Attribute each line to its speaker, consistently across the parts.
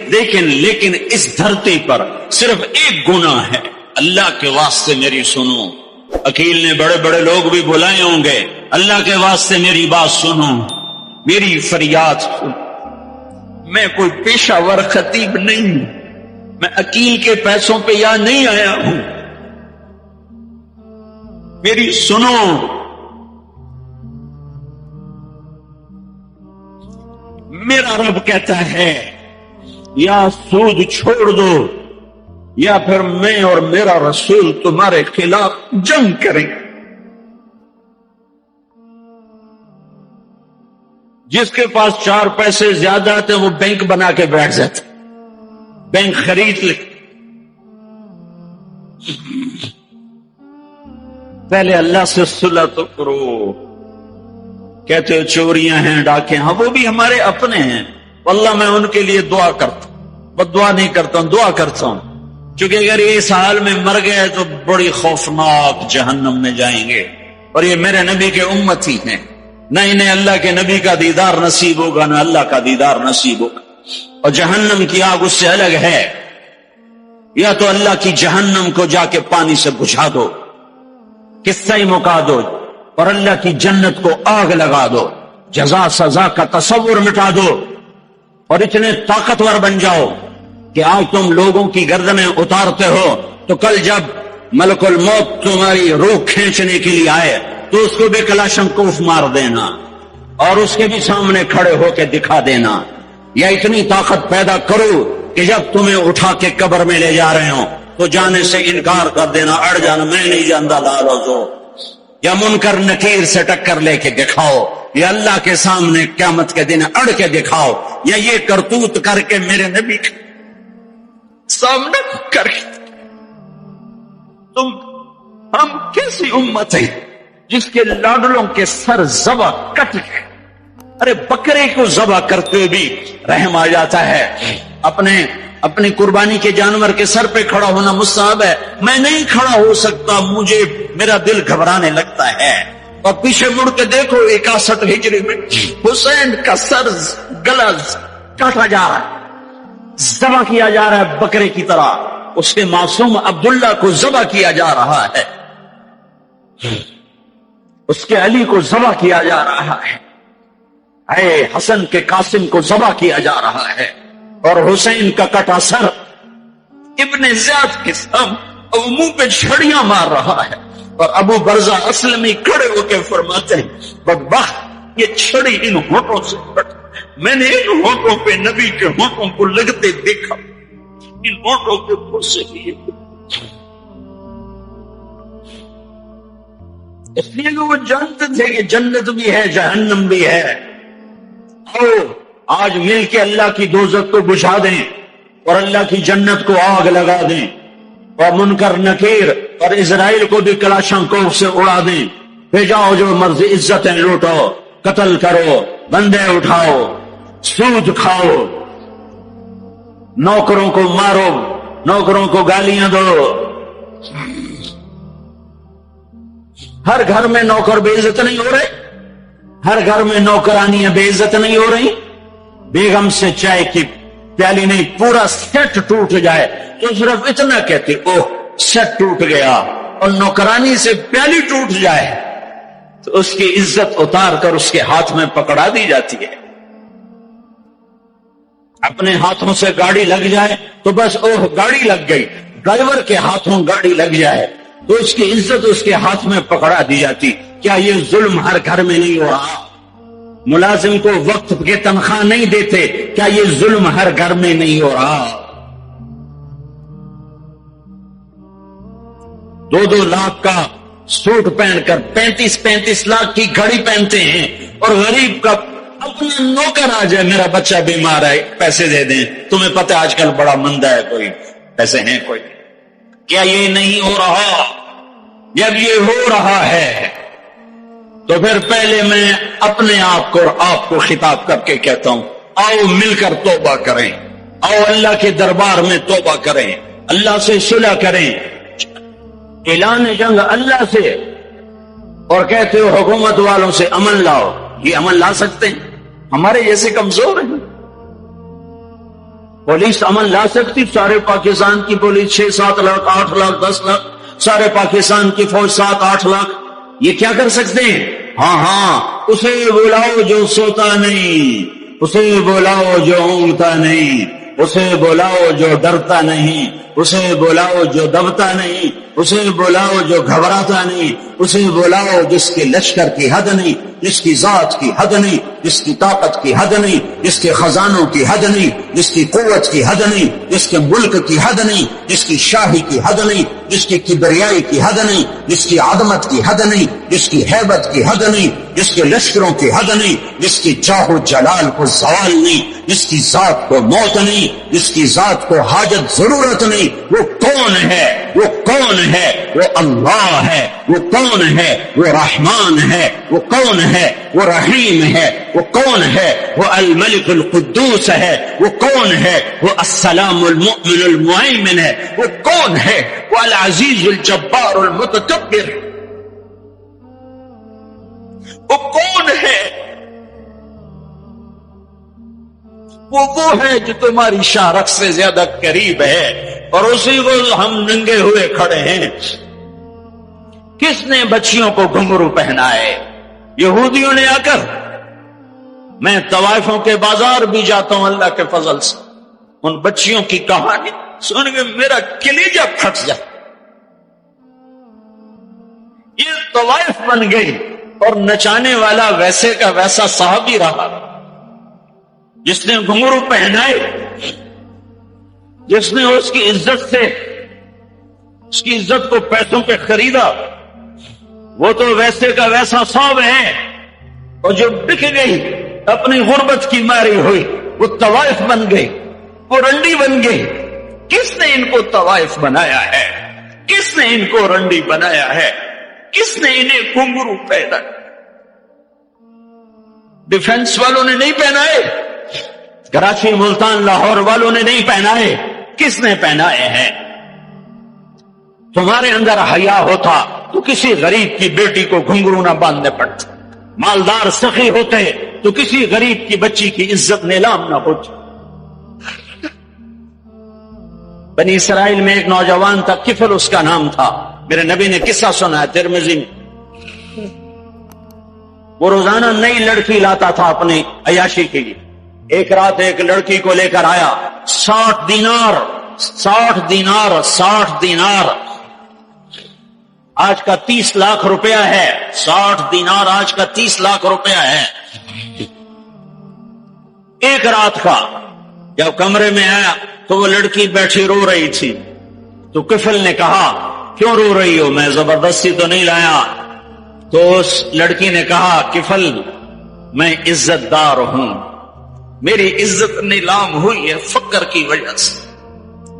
Speaker 1: لیکن اس دھرتی پر صرف ایک گناہ ہے، اللہ کے واسطے میری سنو۔ عقیل نے بڑے بڑے لوگ بھی بلائے ہوں گے، اللہ کے واسطے میری بات سنو، میری فریاد سنو۔ میں کوئی پیشہ ور خطیب نہیں ہوں، میں عقیل کے پیسوں پہ یہاں نہیں آیا ہوں، میری سنو۔ میرا رب کہتا ہے یا سود چھوڑ دو یا پھر میں اور میرا رسول تمہارے خلاف جنگ کریں۔ جس کے پاس 4 پیسے زیادہ آتے وہ بینک بنا کے بیٹھ جاتے، بینک خرید لے۔ پہلے اللہ سے صلح تو کرو۔ کہتے ہو چوریاں ہیں، ڈاکے، ہاں وہ بھی ہمارے اپنے ہیں، واللہ میں ان کے لیے دعا کرتا ہوں، بد دعا نہیں کرتا ہوں، دعا کرتا ہوں، کیونکہ اگر یہ اس حال میں مر گئے تو بڑی خوفناک جہنم میں جائیں گے، اور یہ میرے نبی کے امتی ہیں، نہ انہیں اللہ کے نبی کا دیدار نصیب ہوگا، نہ اللہ کا دیدار نصیب ہوگا، اور جہنم کی آگ اس سے الگ ہے۔ یا تو اللہ کی جہنم کو جا کے پانی سے بجھا دو، قصہ ہی مکا دو، اور اللہ کی جنت کو آگ لگا دو، جزا سزا کا تصور مٹا دو، اور اتنے طاقتور بن جاؤ کہ آج تم لوگوں کی گردنیں اتارتے ہو تو کل جب ملک الموت تمہاری روح کھینچنے کے لیے آئے تو اس کو بھی کلاشنکوف مار دینا اور اس کے بھی سامنے کھڑے ہو کے دکھا دینا، یا اتنی طاقت پیدا کرو کہ جب تمہیں اٹھا کے قبر میں لے جا رہے ہوں تو جانے سے انکار کر دینا، اڑ جانا، میں نہیں جانتا لالو تو، یا منکر نکیر سے ٹکر لے کے دکھاؤ، یا اللہ کے سامنے قیامت کے دن اڑ کے دکھاؤ، یا یہ کرتوت کر کے میرے نبی کے سامنے کر کے ہم کیسی امت ہے جس کے لاڈلوں کے سر ذبح کٹ گئے؟ ارے بکرے کو ذبح کرتے بھی رحم آ جاتا ہے۔ اپنی قربانی کے جانور کے سر پہ کھڑا ہونا مستحب ہے، میں نہیں کھڑا ہو سکتا، مجھے میرا دل گھبرانے لگتا ہے۔ اور پیچھے مڑ کے دیکھو 61 ہجری میں حسین کا سر گلا کاٹا جا رہا ہے، ذبح کیا جا رہا ہے بکرے کی طرح، اس کے معصوم عبداللہ کو ذبح کیا جا رہا ہے، اس کے علی کو ذبح کیا جا رہا ہے، اے حسن کے قاسم کو ذبح کیا جا رہا ہے، اور حسین کا کٹا سر ابن زیاد کے سامنے منہ پہ چھڑیاں مار رہا ہے، اور ابو برزہ اسلمی کھڑے ہو کے فرماتے ہیں بدبخت یہ چھڑی ان ہونٹوں سے کٹ، میں نے ان ہونٹوں پہ نبی کے ہونٹوں کو لگتے دیکھا، ان ہونٹوں کے پر سے بھی، اس لیے کہ وہ جانتے تھے کہ جنت بھی ہے جہنم بھی ہے۔ آؤ آج مل کے اللہ کی دوزخ کو بجھا دیں اور اللہ کی جنت کو آگ لگا دیں، اور منکر نکیر اور اسرائیل کو بھی کلاشنکوف سے اڑا دیں، بھیجاؤ جو مرضی عزتیں لوٹو، قتل کرو، بندے اٹھاؤ، سود کھاؤ، نوکروں کو مارو، نوکروں کو گالیاں دو، ہر گھر میں نوکر بے عزت نہیں ہو رہے، ہر گھر میں نوکرانیاں بے عزت نہیں ہو رہی، بیگم سے چائے کی پیالی نہیں پورا سیٹ ٹوٹ جائے تو صرف اتنا کہتے اوہ سیٹ ٹوٹ گیا، اور نوکرانی سے پیالی ٹوٹ جائے تو اس کی عزت اتار کر اس کے ہاتھ میں پکڑا دی جاتی ہے۔ اپنے ہاتھوں سے گاڑی لگ جائے تو بس اوہ گاڑی لگ گئی، ڈرائیور کے ہاتھوں گاڑی لگ جائے تو اس کی عزت اس کے ہاتھ میں پکڑا دی جاتی۔ کیا یہ ظلم ہر گھر میں نہیں ہو رہا؟ ملازم کو وقت کے تنخواہ نہیں دیتے، کیا یہ ظلم ہر گھر میں نہیں ہو رہا؟ 2-2 لاکھ کا سوٹ پہن کر 35 لاکھ کی گھڑی پہنتے ہیں، اور غریب کا اپنا نوکر آ جائے میرا بچہ بیمار ہے پیسے دے دیں، تمہیں پتہ آج کل بڑا مندہ ہے، کوئی پیسے ہیں کوئی؟ کیا یہ نہیں ہو رہا؟ جب یہ ہو رہا ہے تو پھر پہلے میں اپنے آپ کو اور آپ کو خطاب کر کے کہتا ہوں آؤ مل کر توبہ کریں، آؤ اللہ کے دربار میں توبہ کریں، اللہ سے صلح کریں، اعلان جنگ اللہ سے، اور کہتے ہو حکومت والوں سے امن لاؤ، یہ امن لا سکتے ہیں؟ ہمارے جیسے کمزور ہیں، پولیس امن لا سکتی؟ سارے پاکستان کی پولیس 6-7 لاکھ 8 لاکھ 10 لاکھ، سارے پاکستان کی فوج 7-8 لاکھ، یہ کیا کر سکتے ہیں؟ ہاں اسے بلاؤ جو سوتا نہیں، اسے بلاؤ جو اونگتا نہیں، اسے بلاؤ جو ڈرتا نہیں، اسے بلاؤ جو دبتا نہیں، اسے بلاؤ جو گھبراتا نہیں، اسے بلاؤ جس کے لشکر کی حد نہیں، جس کی ذات کی حد نہیں، جس کی طاقت کی حد نہیں، جس کے خزانوں کی حد نہیں، جس کی قوت کی حد نہیں، جس کے ملک کی حد نہیں، جس کی شاہی کی حد نہیں، جس کی کبریائی کی حد نہیں، جس کی عظمت کی حد نہیں، جس کی ہیبت کی حد نہیں، جس کے لشکروں کی حد نہیں، جس کی جاہ و جلال کو زوال نہیں، جس کی ذات کو موت نہیں، جس کی ذات کو حاجت ضرورت نہیں۔ وہ کون ہے؟ وہ کون ہے؟ وہ اللہ ہے۔ وہ کون ہے؟ وہ رحمان ہے۔ وہ کون ہے؟ وہ رحیم ہے۔ وہ کون ہے؟ وہ الملک القدوس ہے۔ وہ کون ہے؟ وہ السلام المؤمن المہیمن ہے۔ وہ کون ہے؟ وہ العزیز الجبار المتکبر۔ وہ کون ہے؟ وہ ہے جو تمہاری شارخ سے زیادہ قریب ہے، اور اسی کو ہم ننگے ہوئے کھڑے ہیں۔ کس نے بچیوں کو گھنگرو پہنائے؟ یہودیوں نے آ کر۔ میں طوائفوں کے بازار بھی جاتا ہوں اللہ کے فضل سے، ان بچیوں کی کہانی سن کے میرا کلیجہ پھٹ جاتا۔ یہ طوائف بن گئی، اور نچانے والا ویسے کا ویسا صحابی رہا جس نے گھنگرو پہنائے، جس نے اس کی عزت سے اس کی عزت کو پیسوں پہ خریدا، وہ تو ویسے کا ویسا صاحب ہے۔ اور جو بک گئی، اپنی غربت کی ماری ہوئی، وہ طوائف بن گئی، وہ رنڈی بن گئی۔ کس نے ان کو طوائف بنایا ہے؟ کس نے ان کو رنڈی بنایا ہے؟ کس نے انہیں گھنگرو پہنا؟ ڈیفنس والوں نے نہیں پہنائے، کراچی ملتان لاہور والوں نے نہیں پہنائے، کس نے پہنائے ہیں؟ تمہارے اندر حیا ہوتا تو کسی غریب کی بیٹی کو گھنگرو نہ باندھنے پڑتے، مالدار سخی ہوتے تو کسی غریب کی بچی کی عزت نیلام نہ ہوتی۔ بنی اسرائیل میں ایک نوجوان تھا، کفل اس کا نام تھا، میرے نبی نے قصہ سنا ہے ترمذی میں۔ وہ روزانہ نئی لڑکی لاتا تھا اپنی عیاشی کے لیے۔ ایک رات ایک لڑکی کو لے کر آیا، 60 دینار آج کا 30 لاکھ روپیہ ہے۔ 60 دینار آج کا 30 لاکھ روپیہ ہے۔ ایک رات کا جب کمرے میں آیا تو وہ لڑکی بیٹھی رو رہی تھی، تو کفل نے کہا کیوں رو رہی ہو؟ میں زبردستی تو نہیں لایا۔ تو اس لڑکی نے کہا کفل میں عزت دار ہوں، میری عزت نیلام ہوئی ہے فقر کی وجہ سے،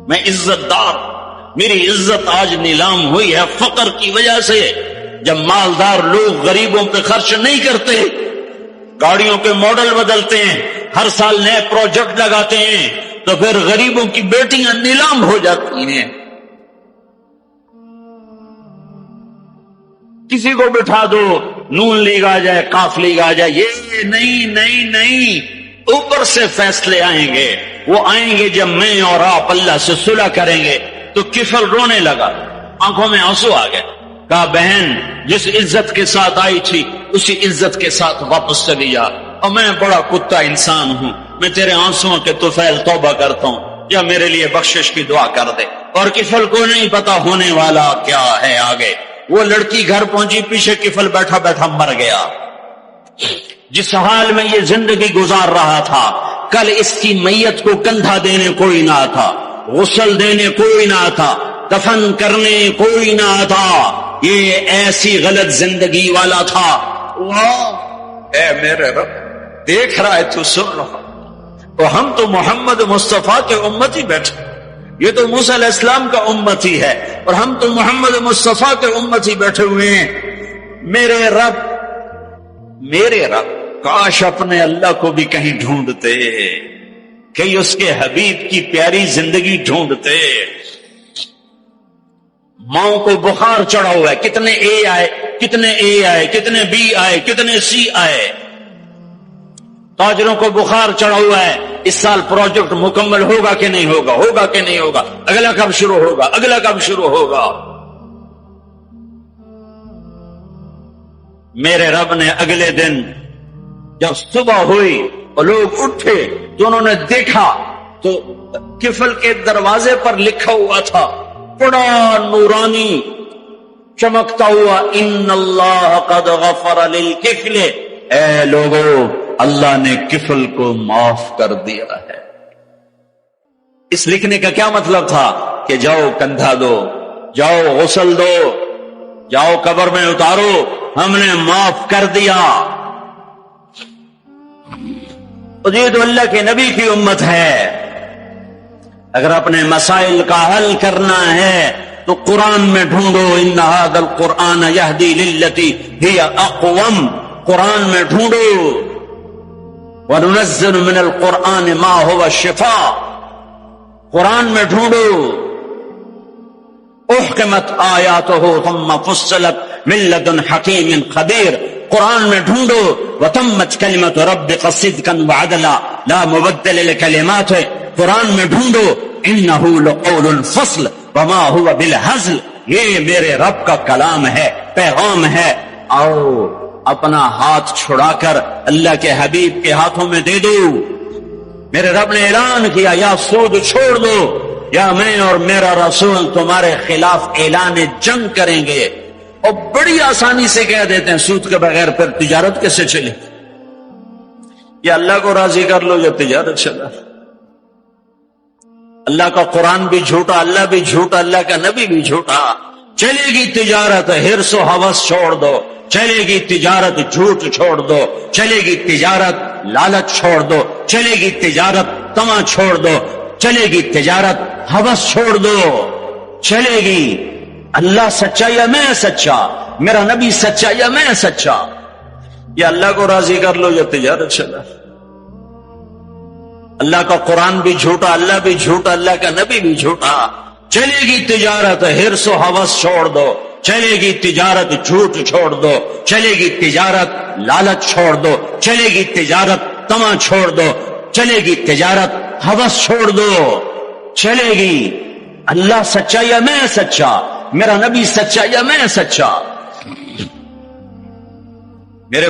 Speaker 1: میں عزت دار، میری عزت آج نیلام ہوئی ہے فقر کی وجہ سے۔ جب مالدار لوگ غریبوں پہ خرچ نہیں کرتے، گاڑیوں کے ماڈل بدلتے ہیں، ہر سال نئے پروجیکٹ لگاتے ہیں، تو پھر غریبوں کی بیٹیاں نیلام ہو جاتی ہیں۔ کسی کو بٹھا دو، نون لیگ آ جائے، قاف لیگ آ جائے، یہ نہیں، اوپر سے فیصلے آئیں گے۔ وہ آئیں گے جب میں اور آپ اللہ سے صلح کریں گے۔ تو کفل رونے لگا، آنکھوں میں آنسو آ گئے۔ کہا بہن جس عزت کے ساتھ آئی تھی اسی عزت کے ساتھ واپس چلی جا، اور میں بڑا کتا انسان ہوں، میں تیرے آنسوؤں کے طفیل توبہ کرتا ہوں، یا میرے لیے بخشش کی دعا کر دے۔ اور کفل کو نہیں پتا ہونے والا کیا ہے آگے۔ وہ لڑکی گھر پہنچی، پیچھے کفل بیٹھا بیٹھا مر گیا۔ جس حال میں یہ زندگی گزار رہا تھا، کل اس کی میت کو کندھا دینے کوئی نہ تھا، غسل دینے کوئی نہ تھا، دفن کرنے کوئی نہ تھا۔ یہ ایسی غلط زندگی والا تھا۔ واہ اے میرے رب، دیکھ رہا ہے تو سن رہا، اور ہم تو محمد مصطفیٰ کے امتی بیٹھے، یہ تو موسیٰ علیہ السلام کا امتی ہے، اور ہم تو محمد مصطفیٰ کے امتی بیٹھے ہوئے ہیں۔ میرے رب کاش اپنے اللہ کو بھی کہیں ڈھونڈتے، کہیں اس کے حبیب کی پیاری زندگی ڈھونڈتے۔ ماؤں کو بخار چڑھا ہوا ہے، کتنے اے آئے، کتنے بی آئے، کتنے سی آئے۔ تاجروں کو بخار چڑھا ہوا ہے، اس سال پروجیکٹ مکمل ہوگا کہ نہیں ہوگا، ہوگا کہ نہیں ہوگا، اگلا کب شروع ہوگا، اگلا کب شروع ہوگا۔ میرے رب نے اگلے دن جب صبح ہوئی اور لوگ اٹھے تو انہوں نے دیکھا تو کفل کے دروازے پر لکھا ہوا تھا بڑا نورانی چمکتا ہوا، ان اللہ قد غفر للکفل، اے لوگو اللہ نے کفل کو معاف کر دیا ہے۔ اس لکھنے کا کیا مطلب تھا کہ جاؤ کندھا دو، جاؤ غسل دو، جاؤ قبر میں اتارو، ہم نے معاف کر دیا۔ یہ تو اللہ کے نبی کی امت ہے۔ اگر اپنے مسائل کا حل کرنا ہے تو قرآن میں ڈھونڈو، ان ھذا القرآن یہدی للتی ہی اقوم، قرآن میں ڈھونڈو۔ وَنُنَزِّلُ مِنَ الْقُرْآنِ مَا هُوَ شِفَاءٌ، قرآن میں ڈھونڈو۔ احکمت آیاتہ ثم فصلت من لدن حکیم خبیر، قرآن میں ڈھونڈو۔ وتمت کلمۃ ربک صدقا وعدلا لا مبدل لکلماتہ، قرآن میں ڈھونڈو۔ انہ لقول الفصل وما هو بالہزل، یہ میرے رب کا کلام ہے، پیغام ہے۔ آؤ اپنا ہاتھ چھڑا کر اللہ کے حبیب کے ہاتھوں میں دے دو۔ میرے رب نے اعلان کیا، یا سود چھوڑ دو یا میں اور میرا رسول تمہارے خلاف اعلان جنگ کریں گے۔ اور بڑی آسانی سے کہہ دیتے ہیں سود کے بغیر پھر تجارت کیسے چلے؟ یا اللہ کو راضی کر لو یا تجارت چلا۔ اللہ کا قرآن بھی جھوٹا، اللہ بھی جھوٹا، اللہ کا نبی بھی جھوٹا۔ چلے گی تجارت، ہرس و ہوس چھوڑ دو، چلے گی تجارت، جھوٹ چھوڑ دو، چلے گی تجارت، لالچ چھوڑ دو، چلے گی تجارت، طمع چھوڑ دو، چلے گی تجارت، ہوس چھوڑ دو، چلے گی۔ اللہ سچا یا میں سچا، میرا نبی سچا یا میں سچا، یا اللہ کو راضی کر لو یا تجارت چلا۔ اللہ کا قرآن بھی جھوٹا، اللہ بھی جھوٹا، اللہ کا نبی بھی جھوٹا۔ چلے گی تجارت، ہرس و ہوس چھوڑ دو، چلے گی تجارت، جھوٹ چھوڑ دو، چلے گی تجارت، لالچ چھوڑ دو، چلے گی تجارت، طمع چھوڑ دو، چلے گی تجارت، ہوس چھوڑ دو، چلے گی۔ اللہ سچا یا میں سچا، میرا نبی سچا یا میں سچا۔ میرے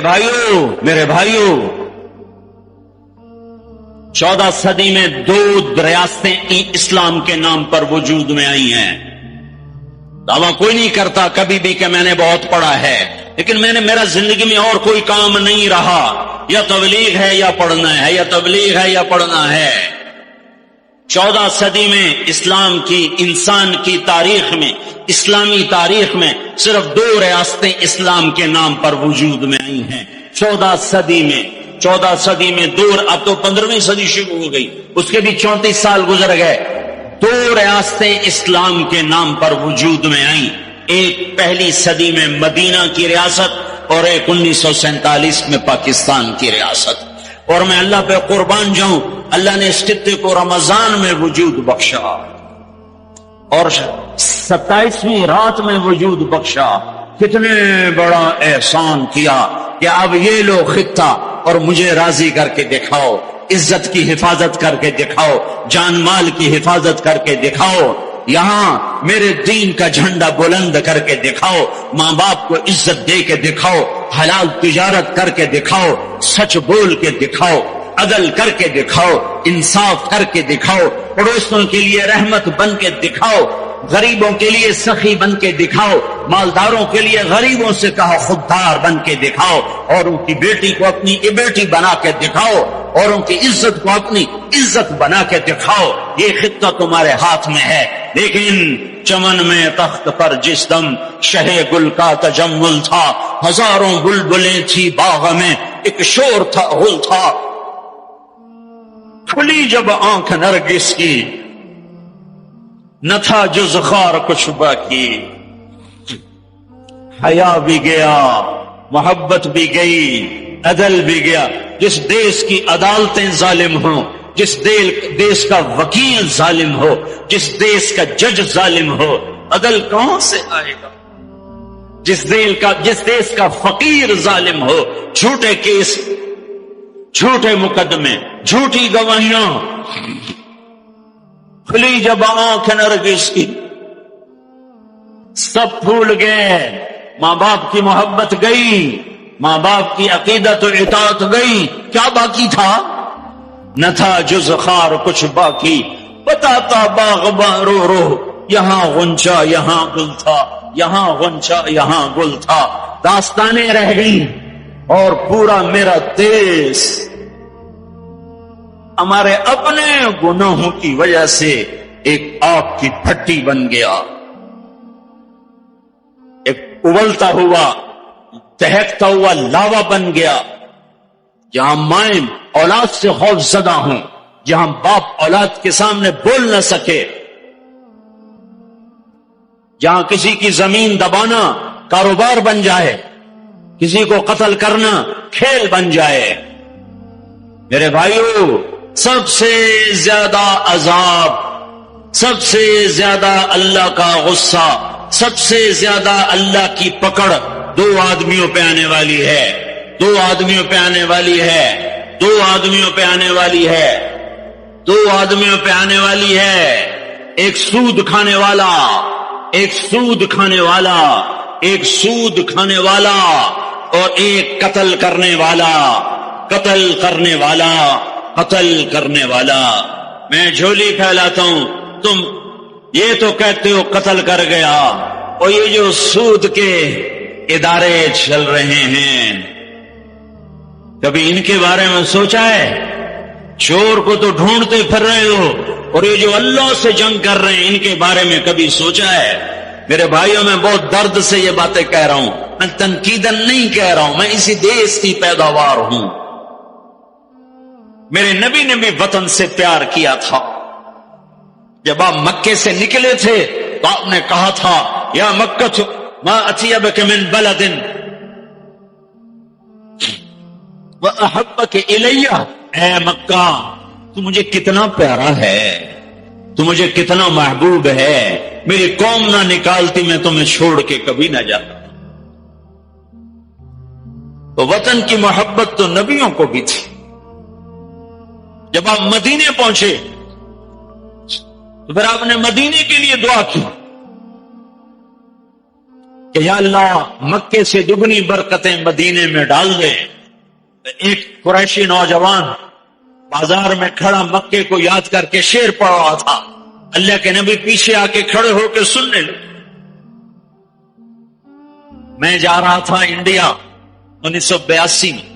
Speaker 1: بھائیوں 14 صدی میں 2 ریاستیں اسلام کے نام پر وجود میں آئی ہیں۔ دعویٰ کوئی نہیں کرتا کبھی بھی کہ میں نے بہت پڑھا ہے، لیکن میرا زندگی میں اور کوئی کام نہیں رہا، یا تبلیغ ہے یا پڑھنا ہے، یا تبلیغ ہے یا پڑھنا ہے۔ 14 صدی میں اسلام کی، انسان کی تاریخ میں، اسلامی تاریخ میں صرف 2 ریاستیں اسلام کے نام پر وجود میں آئی ہیں 14 صدی میں۔ 14 صدی میں 2، اب تو 15ویں صدی شروع ہو گئی، اس کے بھی 34 سال گزر گئے۔ 2 ریاستیں اسلام کے نام پر وجود میں آئیں، ایک پہلی صدی میں مدینہ کی ریاست اور ایک 1947 میں پاکستان کی ریاست۔ اور میں اللہ پہ قربان جاؤں، اللہ نے اس خطے کو رمضان میں وجود بخشا اور 27ویں رات میں وجود بخشا۔ کتنے بڑا احسان کیا کہ اب یہ لو خطہ اور مجھے راضی کر کے دکھاؤ، عزت کی حفاظت کر کے دکھاؤ، جان مال کی حفاظت کر کے دکھاؤ، یہاں میرے دین کا جھنڈا بلند کر کے دکھاؤ، ماں باپ کو عزت دے کے دکھاؤ، حلال تجارت کر کے دکھاؤ، سچ بول کے دکھاؤ، عدل کر کے دکھاؤ، انصاف کر کے دکھاؤ، پڑوسوں کے لیے رحمت بن کے دکھاؤ، غریبوں کے لیے سخی بن کے دکھاؤ، مالداروں کے لیے غریبوں سے کہا خوددار بن کے دکھاؤ، اور ان کی بیٹی کو اپنی بیٹی بنا کے دکھاؤ، اور ان کی عزت کو اپنی عزت بنا کے دکھاؤ۔ یہ خطہ تمہارے ہاتھ میں ہے، لیکن چمن میں تخت پر جس دم شہ گل کا تجمل تھا، ہزاروں بلبلیں تھی باغ میں، ایک شور تھا، غل تھا، کھلی جب آنکھ نرگس کی، نہ تھا جز خار کچھ باقی، حیا بھی گیا، محبت بھی گئی، عدل بھی گیا۔ جس دیش کی عدالتیں ظالم ہوں، جس دیش کا وکیل ظالم ہو، جس دیش کا جج ظالم ہو، عدل کہاں سے آئے گا؟ جس دیش کا فقیر ظالم ہو، جھوٹے مقدمے، جھوٹی گواہیاں، کھلی جب آنکھ نرگس کی، سب بھول گئے، ماں باپ کی محبت گئی، ماں باپ کی عقیدت و اطاعت گئی، کیا باقی تھا؟ نہ تھا جز خار کچھ باقی، بتاتا باغباں رو رو، یہاں غنچہ یہاں گل تھا، یہاں غنچہ یہاں گل تھا، داستانیں رہ گئیں اور پورا میرا دیس ہمارے اپنے گناہوں کی وجہ سے ایک آگ کی بھٹی بن گیا، ایک ابلتا ہوا دہکتا ہوا لاوا بن گیا، جہاں مائیں اولاد سے خوف زدہ ہوں، جہاں باپ اولاد کے سامنے بول نہ سکے، جہاں کسی کی زمین دبانا کاروبار بن جائے، کسی کو قتل کرنا کھیل بن جائے۔ میرے بھائیو، سب سے زیادہ عذاب، سب سے زیادہ اللہ کا غصہ، سب سے زیادہ اللہ کی پکڑ دو آدمیوں پہ آنے والی ہے، دو آدمیوں پہ آنے والی ہے، دو آدمیوں پہ آنے والی ہے، دو آدمیوں پہ آنے والی ہے، ایک سود کھانے والا، ایک سود کھانے والا، ایک سود کھانے والا، اور ایک قتل کرنے والا، قتل کرنے والا، قتل کرنے والا۔ میں جھولی پھیلاتا ہوں، تم یہ تو کہتے ہو قتل کر گیا، اور یہ جو سود کے ادارے چل رہے ہیں، کبھی ان کے بارے میں سوچا ہے؟ چور کو تو ڈھونڈتے پھر رہے ہو، اور یہ جو اللہ سے جنگ کر رہے ہیں ان کے بارے میں کبھی سوچا ہے؟ میرے بھائیوں، میں بہت درد سے یہ باتیں کہہ رہا ہوں، میں تنقیدن نہیں کہہ رہا ہوں، میں اسی دیش کی پیداوار ہوں۔ میرے نبی نے بھی وطن سے پیار کیا تھا۔ جب آپ مکے سے نکلے تھے تو آپ نے کہا تھا، یا مکہ ما اطیبک من بلد وَأَحَبَّكَ إِلَيَّ، اے مکہ تو مجھے کتنا پیارا ہے، تو مجھے کتنا محبوب ہے، میری قوم نہ نکالتی میں تمہیں چھوڑ کے کبھی نہ جاتا۔ تو وطن کی محبت تو نبیوں کو بھی تھی۔ جب آپ مدینے پہنچے تو پھر آپ نے مدینے کے لیے دعا کی کہ یا اللہ مکے سے دگنی برکتیں مدینے میں ڈال دے۔ ایک قریشی نوجوان بازار میں کھڑا مکے کو یاد کر کے شعر پڑھ رہا تھا، اللہ کے نبی پیچھے آ کے کھڑے ہو کے سننے لگے۔ میں جا رہا تھا انڈیا 1982 میں،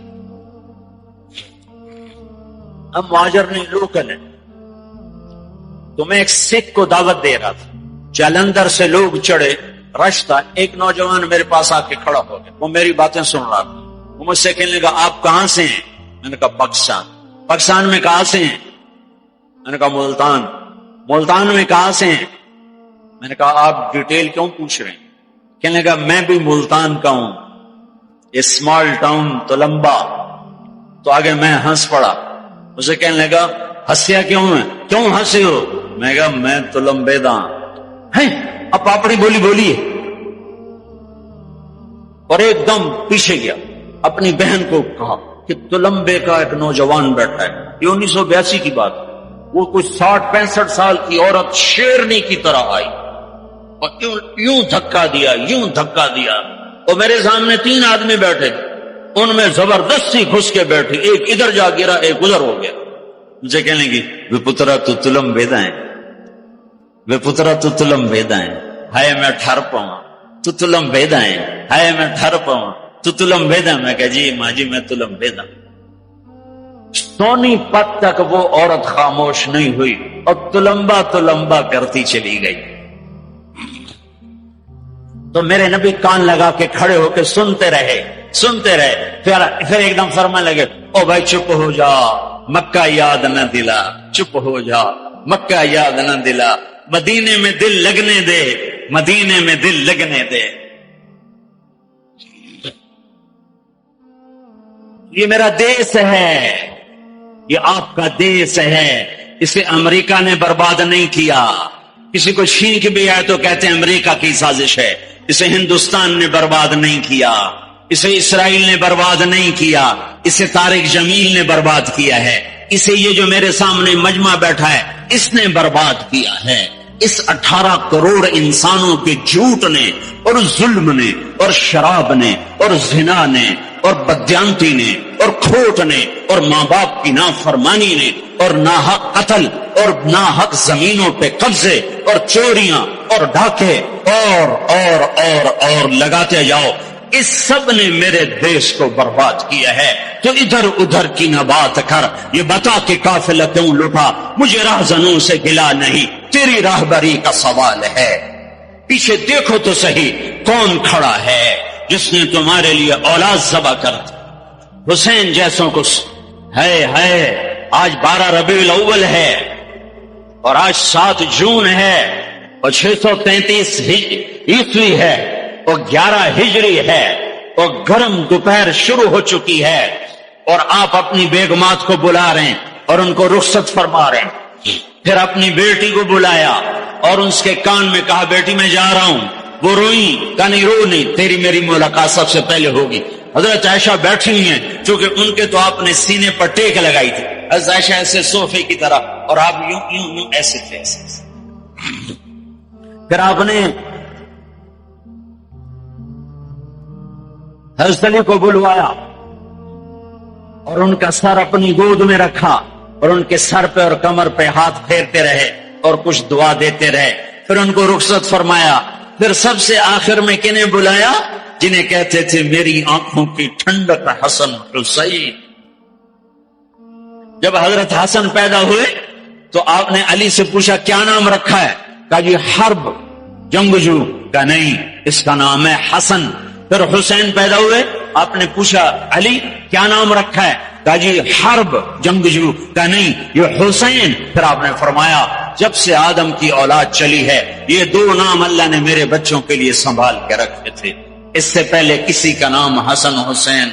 Speaker 1: ہم مہاجر نہیں لوکل ہیں، تو میں ایک سکھ کو دعوت دے رہا تھا، جلندھر سے لوگ چڑھے، رش تھا، ایک نوجوان میرے پاس آ کے کھڑا ہو گیا، وہ میری باتیں سن رہا تھا، وہ مجھ سے کہنے لگا آپ کہاں سے ہیں؟ میں نے کہا پاکستان۔ پاکستان میں کہاں سے ہیں؟ میں نے کہا ملتان۔ ملتان میں کہاں سے ہیں؟ میں نے کہا آپ ڈیٹیل کیوں پوچھ رہے ہیں؟ کہنے لگا میں بھی ملتان کا ہوں، اسمال ٹاؤن تلمبا۔ تو آگے میں ہنس پڑا، اسے کہنے لگا ہنسیا کیوں ہے، کیوں ہنسے ہو؟ میں کہا میں تلمبے دا ہے، اب پاپڑی بولی بولیے، اور ایک دم پیچھے گیا، اپنی بہن کو کہا کہ تلمبے کا ایک نوجوان بیٹھا ہے، یہ 1982 کی بات، وہ کچھ 60-65 سال کی عورت شیرنی کی طرح آئی اور یوں دھکا دیا، یوں دھکا دیا، اور میرے سامنے 3 آدمی بیٹھے، ان میں زبردستی گھس کے بیٹھی، ایک ادھر جا گرا، ایک ادھر ہو گیا۔ مجھے کہنے لگی وے پترا تو تلم بیدا ہے، وے پترا تو تلم بیدا ہے، ہائے میں ٹھر پاؤں، تو تلم بیدا ہے، ہائے میں ٹھر پاؤں، تو تلم بیدا۔ میں کہا جی ماں جی میں تلم بیدا۔ سونی پت تک وہ عورت خاموش نہیں ہوئی اور تلمبا تلمبا کرتی چلی گئی۔ تو میرے نبی کان لگا کے کھڑے ہو کے سنتے رہے، سنتے رہے، پھر ایک دم فرمانے لگے او بھائی چپ ہو جا، مکہ یاد نہ دلا، چپ ہو جا، مکہ یاد نہ دلا، مدینے میں دل لگنے دے، مدینے میں دل لگنے دے۔ یہ میرا دیس ہے، یہ آپ کا دیس ہے، اسے امریکہ نے برباد نہیں کیا۔ کسی کو چھینک بھی آئے تو کہتے ہیں امریکہ کی سازش ہے، اسے ہندوستان نے برباد نہیں کیا، اسے اسرائیل نے برباد نہیں کیا، اسے طارق جمیل نے برباد کیا ہے، اسے یہ جو میرے سامنے مجمع بیٹھا ہے اس نے برباد کیا ہے۔ اس 18 کروڑ انسانوں کے جھوٹ نے اور ظلم نے اور شراب نے اور زنا نے اور بدیانتی نے اور کھوٹ نے اور ماں باپ کی نافرمانی نے اور ناحق قتل اور ناحق زمینوں پہ قبضے اور چوریاں اور ڈاکے اور لگاتے جاؤ، اس سب نے میرے دیش کو برباد کیا ہے۔ تو ادھر ادھر کی نہ بات کر، یہ بتا کہ قافلہ کیوں لٹا، مجھے راہزنوں سے گلا نہیں، تیری راہبری کا سوال ہے۔ پیچھے دیکھو تو صحیح کون کھڑا ہے جس نے تمہارے لیے اولاد ذبح کر دی، حسین جیسوں کو ہے۔ آج 12 ربیع الاول ہے اور آج 7 جون ہے اور 633 عیسوی ہے اور 11 ہجری ہے اور گرم دوپہر شروع ہو چکی ہے، اور آپ اپنی بیگمات کو بلا رہے ہیں اور ان کو رخصت فرما رہے ہیں۔ پھر اپنی بیٹی کو بلایا اور اس کے کان میں کہا بیٹی میں جا رہا ہوں، وہ روئی، کہا نہیں رو نہیں، تیری میری ملاقات سب سے پہلے ہوگی۔ حضرت عائشہ بیٹھی ہوئی ہیں، چونکہ ان کے تو آپ نے سینے پر ٹیک لگائی تھی، حضرت عائشہ ایسے صوفے کی طرح اور آپ یوں ایسے تھے ایسے۔ پھر آپ نے حضرت علی کو بلوایا اور ان کا سر اپنی گود میں رکھا اور ان کے سر پہ اور کمر پہ ہاتھ پھیرتے رہے اور کچھ دعا دیتے رہے، پھر ان کو رخصت فرمایا۔ پھر سب سے آخر میں کنہیں بلایا؟ جنہیں کہتے تھے میری آنکھوں کی ٹھنڈک حسن حسین۔ جب حضرت حسن پیدا ہوئے تو آپ نے علی سے پوچھا کیا نام رکھا ہے؟ کہا جی حرب، جنگجو۔ کہا نہیں، اس کا نام ہے حسن۔ پھر حسین پیدا ہوئے، آپ نے پوچھا علی کیا نام رکھا ہے؟ کہا جی حرب، جنگجو۔ کہا نہیں، یہ حسین۔ پھر آپ نے فرمایا جب سے آدم کی اولاد چلی ہے یہ 2 نام اللہ نے میرے بچوں کے لیے سنبھال کے رکھے تھے، اس سے پہلے کسی کا نام حسن حسین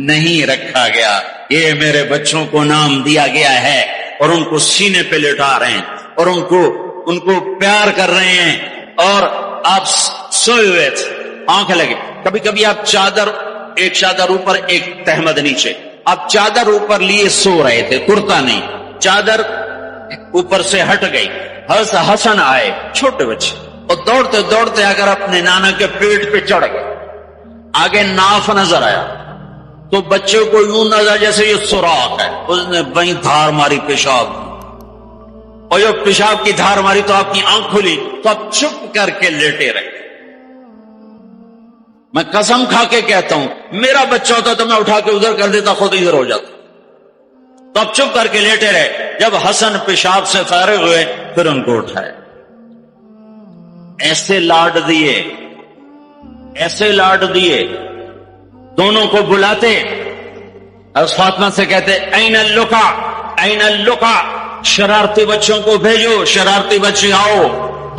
Speaker 1: نہیں رکھا گیا، یہ میرے بچوں کو نام دیا گیا ہے، اور ان کو سینے پہ لٹا رہے ہیں اور ان کو پیار کر رہے ہیں۔ اور آپ سوئے ہوئے تھے، آنکھ لگے، کبھی کبھی آپ ایک چادر اوپر ایک تہمد نیچے، آپ چادر اوپر لیے سو رہے تھے، کرتا نہیں، چادر اوپر سے ہٹ گئی، حضرت حسن آئے چھوٹے بچے اور دوڑتے دوڑتے اگر اپنے نانا کے پیٹ پہ چڑھ گئے، آگے ناف نظر آیا تو بچے کو یوں نظر جیسے یہ سوراخ ہے، اس نے وہیں دھار ماری پیشاب، اور جب پیشاب کی دھار ماری تو آپ کی آنکھ کھلی تو آپ چپ کر کے لیٹے رہے۔ میں قسم کھا کے کہتا ہوں میرا بچہ ہوتا تو میں اٹھا کے ادھر کر دیتا، خود ادھر ہو جاتا، تو اب چپ کر کے لیٹے رہے۔ جب حسن پیشاب سے فارغ ہوئے پھر ان کو اٹھائے، ایسے لاڈ دیے، ایسے لاڈ دیے، دونوں کو بلاتے، حضرت فاطمہ سے کہتے این اللقا، این اللقا، شرارتی بچوں کو بھیجو، شرارتی بچے آؤ۔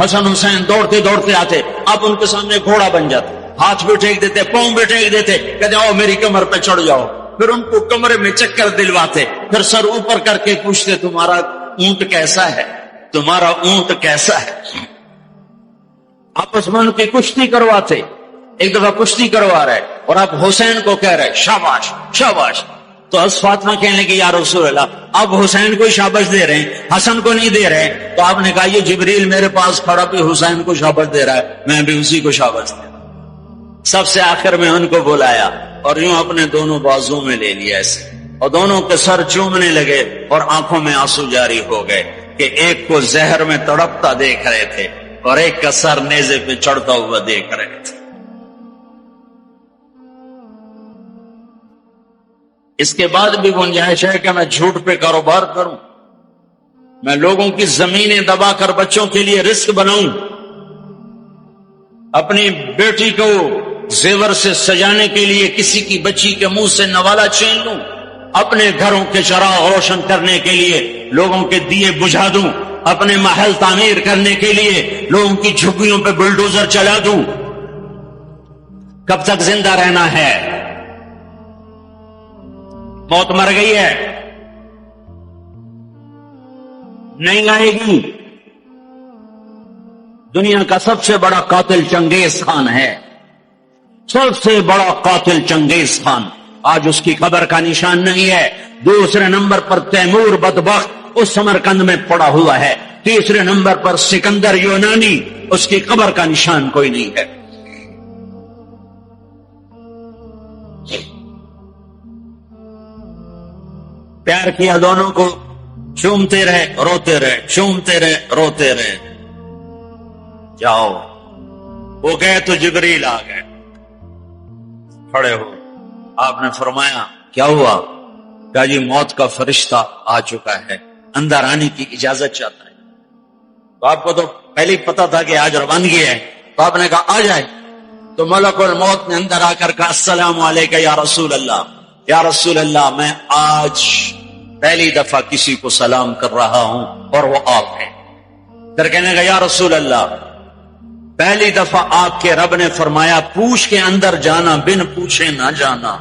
Speaker 1: حسن حسین دوڑتے دوڑتے آتے، آپ ان کے سامنے گھوڑا بن جاتے، ہاتھ بھی ٹھیک دیتے، پاؤں بھی ٹھیک دیتے، کہتے آؤ میری کمر پہ چڑھ جاؤ۔ پھر ان کو کمرے میں چکر دلواتے، پھر سر اوپر کر کے پوچھتے تمہارا اونٹ کیسا ہے، تمہارا اونٹ کیسا ہے۔ آپس میں ان کی کشتی کرواتے، ایک دفعہ کشتی کروا رہے اور آپ حسین کو کہہ رہے شاباش شاباش، تو حضرت فاطمہ کہنے لگی یا رسول اللہ آپ حسین کو شاباش دے رہے ہیں، حسن کو نہیں دے رہے۔ تو آپ نے کہا یہ جبریل میرے پاس کھڑا بھی حسین کو شاباش دے رہا ہے، میں بھی اسی کو شاباش دے رہا ہوں۔ سب سے آخر میں ان کو بلایا اور یوں اپنے دونوں بازوں میں لے لیا ایسے، اور دونوں کے سر چومنے لگے اور آنکھوں میں آنسو جاری ہو گئے کہ ایک کو زہر میں تڑپتا دیکھ رہے تھے اور ایک کا سر نیزے پہ چڑھتا ہوا دیکھ رہے تھے۔ اس کے بعد بھی گنجائش ہے کہ میں جھوٹ پہ کاروبار کروں، میں لوگوں کی زمینیں دبا کر بچوں کے لیے رزق بناؤں، اپنی بیٹی کو زیور سے سجانے کے لیے کسی کی بچی کے منہ سے نوالا چھین لوں، اپنے گھروں کے چراغ روشن کرنے کے لیے لوگوں کے دیے بجھا دوں، اپنے محل تعمیر کرنے کے لیے لوگوں کی جھگیوں پہ بلڈوزر چلا دوں۔ کب تک زندہ رہنا ہے؟ موت مر گئی ہے، نہیں آئے گی۔ دنیا کا سب سے بڑا قاتل چنگیز خان ہے، سب سے بڑا قاتل چنگیز خان، آج اس کی قبر کا نشان نہیں ہے۔ دوسرے نمبر پر تیمور بدبخت اس سمرقند میں پڑا ہوا ہے۔ تیسرے نمبر پر سکندر یونانی، اس کی قبر کا نشان کوئی نہیں ہے۔ پیار کیا دونوں کو، چومتے رہے روتے رہے، چومتے رہے روتے رہے۔ جاؤ، وہ گئے تو جبریل آ گئے، کھڑے ہو۔ آپ نے فرمایا کیا ہوا؟ کہا جی موت کا فرشتہ آ چکا ہے، اندر آنے کی اجازت چاہتا ہے۔ تو آپ کو تو پہلے ہی پتا تھا کہ آج روانگی ہے، تو آپ نے کہا آ جائے۔ تو ملک الموت نے اندر آ کر کہا السلام علیکم یا رسول اللہ، یا رسول اللہ میں آج پہلی دفعہ کسی کو سلام کر رہا ہوں اور وہ آپ ہیں۔ پھر کہنے لگا یا رسول اللہ پہلی دفعہ آپ کے رب نے فرمایا پوچھ کے اندر جانا، بن پوچھے نہ جانا۔